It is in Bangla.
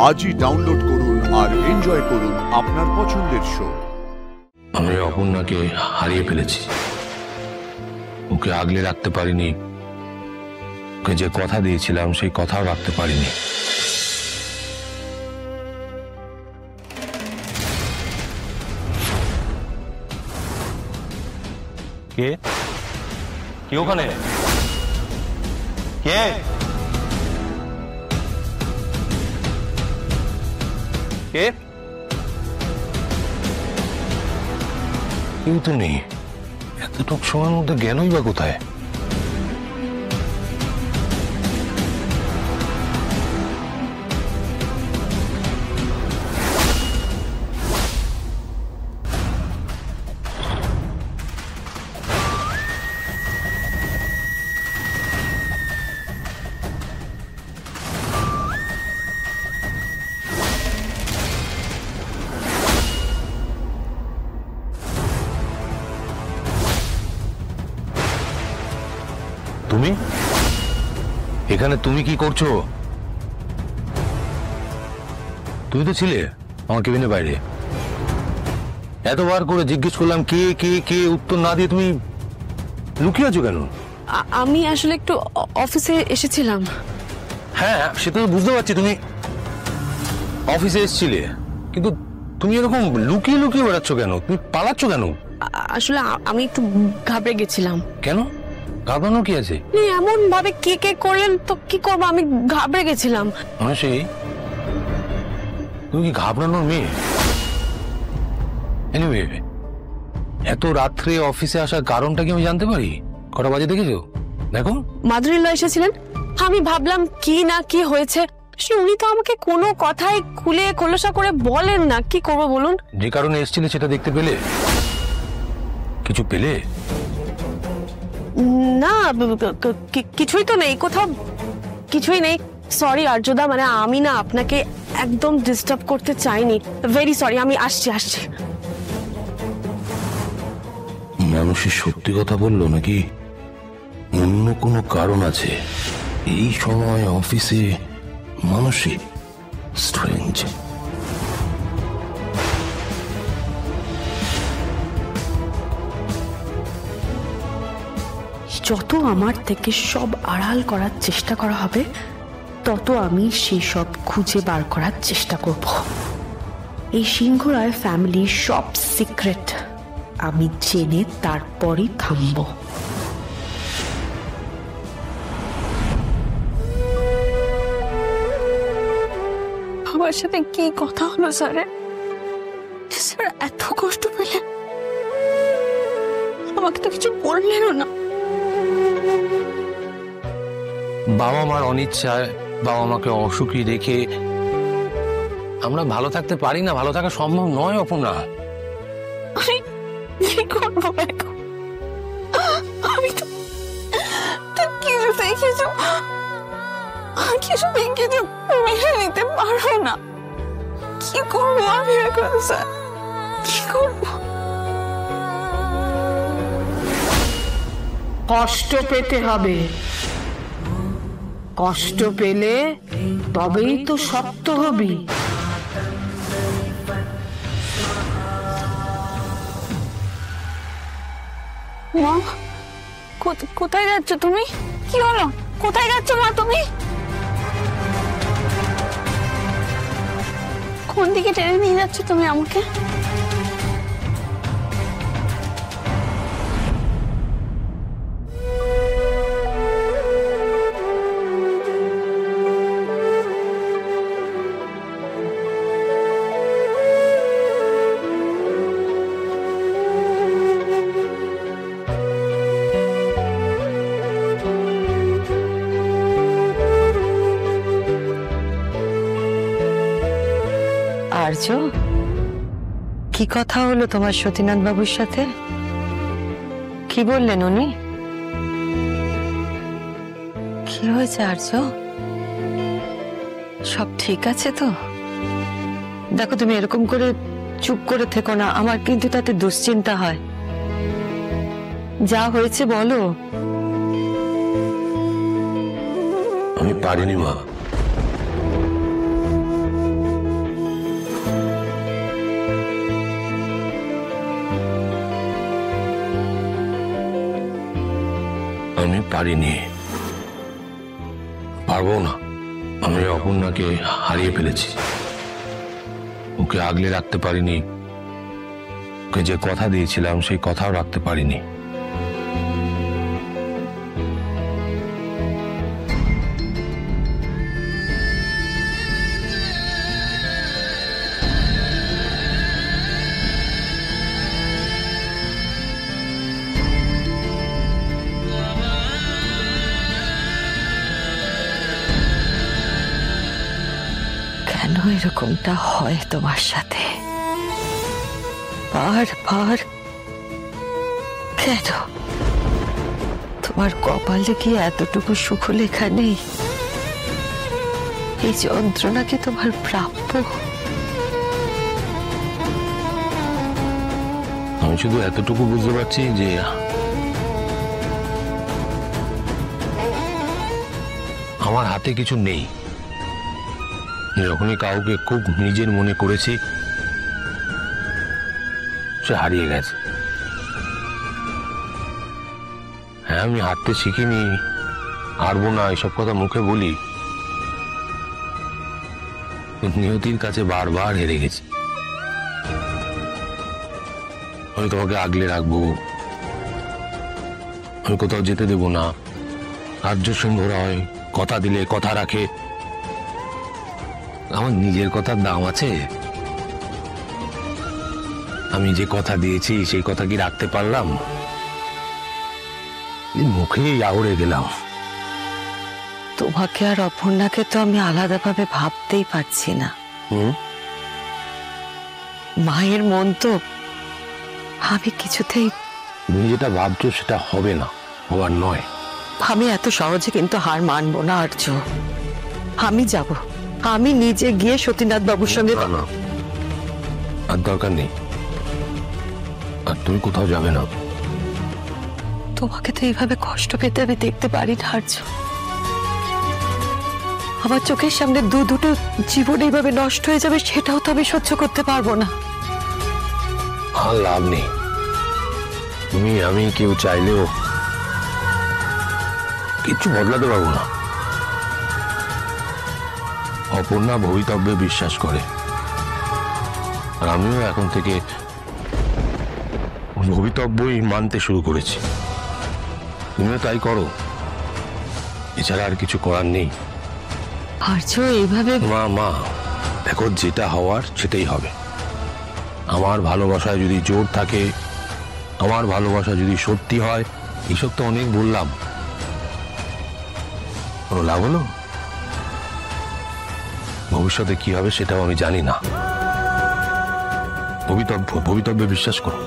আজই ডাউনলোড করুন আর এনজয় করুন আপনার পছন্দের শো। আমি অপর্ণাকে হারিয়ে ফেলেছি, ওকে আগলে রাখতে পারিনি, ওকে যে কথা দিয়েছিলাম সেই কথাও রাখতে পারিনি। কে কে ওখানে? কে? কে? কেউ তো নেই। এতটুক সময়ের মধ্যে গেলই বা কোথায়? তুমি এখানে? তুমি কি করছো? তুমি তো ছিলে আমার কেবিনের বাইরে। এতবার করে জিজ্ঞেস করলাম কে কে কে, উত্তর না দিয়ে তুমি লুকিয়ে আছো কেন? আমি আসলে একটু অফিসে এসেছিলাম। হ্যাঁ, সেটা তো বুঝতে পারছি তুমি অফিসে এসেছিলে, কিন্তু তুমি এরকম লুকিয়ে লুকিয়ে বেড়াচ্ছ কেন? তুমি পালাচ্ছ কেন? আসলে আমি একটু ঘাবড়ে গেছিলাম। কেন? ঘাবড়ানো কি আছে? এমন ভাবে কে কে করলেন তো কি করবো, আমি ঘাবড়ে গেছিলাম। সেই তুমি কি ঘাবড়ানোর মেয়ে? এনিওয়ে, এত রাত্রে অফিসে আসার কারণটা কি আমি জানতে পারি? কটা বাজে দেখেছো? দেখো, মাধুরীলয় এসেছিলেন। আমি ভাবলাম কি না কি হয়েছে, উনি তো আমাকে কোনো কথাই খুলে খোলসা করে বলেন না। কি করবো বলুন? যে কারণে এসেছিলে সেটা দেখতে পেলে? কিছু পেলে? না, কিছুই তো নেই, কোথাও কিছুই নেই। সরি আর্যদা, মানে আমি না আপনাকে একদম ডিস্টার্ব করতে চাইনি। ভেরি সরি, আমি আসছি। মানুষের সত্যি কথা বললো নাকি অন্য কোনো কারণ আছে? এই সময় অফিসে মানসিক স্ট্রেঞ্জ। যত আমার থেকে সব আড়াল করার চেষ্টা করা হবে, তত আমি সেই সব খুঁজে বার করার চেষ্টা করব। এই সিংহরায় ফ্যামিলির সব সিক্রেট আমি জেনে তারপরই থামব। আমার সাথে কি কথা হলো স্যারের? স্যার এত কষ্ট পেলেন, আমাকে তো কিছু বললেনও না। বাবা মার অনিচ্ছায়, বাবা মাকে অসুখী রেখে আমরা ভালো থাকতে পারি না, ভালো থাকা সম্ভব নয় অপর্ণা। আমি কি করবো এখন? আমি তো কিছু দেখেছো, মেনে নিতে পারবো না। কি করবো আমি এখন স্যার? কি করবো? কষ্ট পেতে হবে, কষ্ট পেলে তবেই তো শক্ত হবি। মা, কোথায় যাচ্ছ তুমি? কি হলো? কোথায় যাচ্ছ মা তুমি? কোন দিকে টেনে নিয়ে যাচ্ছ তুমি আমাকে? আর্য, কি কথা হলো তোমার সতীনাথ বাবুর সাথে? কি বললেন উনি? কি হয়েছে আর্য? সব ঠিক আছে তো? দেখো, তুমি এরকম করে চুপ করে থেকো না, আমার কিন্তু তাতে দুশ্চিন্তা হয়। যা হয়েছে বলো। আমি পারিনি মা, আমি পারিনি, পারবো না। আমি অপর্ণাকে হারিয়ে ফেলেছি, ওকে আগলে রাখতে পারিনি, ওকে যে কথা দিয়েছিলাম সেই কথাও রাখতে পারিনি। কেন এরকমটা হয় তোমার সাথে বারবার? কেন? তোমার কপালে কি এতটুকু সুখ লেখা নেই? এই যন্ত্রণা কি তোমার প্রাপ্য? আমি শুধু এতটুকু বুঝতে পারছি যে আমার হাতে কিছু নেই। যখনই কাউকে খুব নিজের মনে করেছি, সে হারিয়ে গেছে। হ্যাঁ, আমি হারতে শিখিনি, হারবো না এসব কথা মুখে বলি, নিয়তির কাছে বারবার হেরে গেছি। আমি তোমাকে আগলে রাখবো, আমি কোথাও যেতে দেব না। রাজ্য সিংহরা হয়, কথা দিলে কথা রাখে। আমার নিজের কথার দাম আছে? আমি যে কথা দিয়েছি সেই কথা কি রাখতে পারলাম? মুখেই আউড়ে গেলাম। তোমাকে আর অপর্ণাকে তো আমি আলাদাভাবে ভাবতেই পারছি না। মায়ের মন তো আমি কিছুতেই। তুমি যেটা ভাবছো সেটা হবে না, হওয়ার নয়। আমি এত সহজে কিন্তু হার মানবো না আর্য। আমি যাব, আমি নিজে গিয়ে সতীনাথ বাবুর সঙ্গে। না, আর দরকার নেই, আর তুমি কোথাও যাবে না। তোমাকে তো এইভাবে কষ্ট পেতে আমি দেখতে পারি না আর্য। আমার চোখের সামনে দুটো জীবন এইভাবে নষ্ট হয়ে যাবে, সেটাও তো আমি সহ্য করতে পারবো না। আর লাভ নেই, তুমি আমি কেউ চাইলেও কিচ্ছু বদলাতে পারবো না। অপর্ণা ভবিতব্যে বিশ্বাস করে, আর আমিও এখন থেকে ভবিতব্যই মানতে শুরু করেছি। তুমিও তাই করো, এছাড়া আর কিছু করার নেই। আর্য এইভাবে। মা দেখো, যেটা হওয়ার সেটাই হবে। আমার ভালোবাসায় যদি জোর থাকে, আমার ভালোবাসা যদি সত্যি হয়, এইসব তো অনেক বললাম, কোনো লাভ হলো? ভবিষ্যতে কি হবে সেটাও আমি জানি না। ভবিতব্যে বিশ্বাস করো।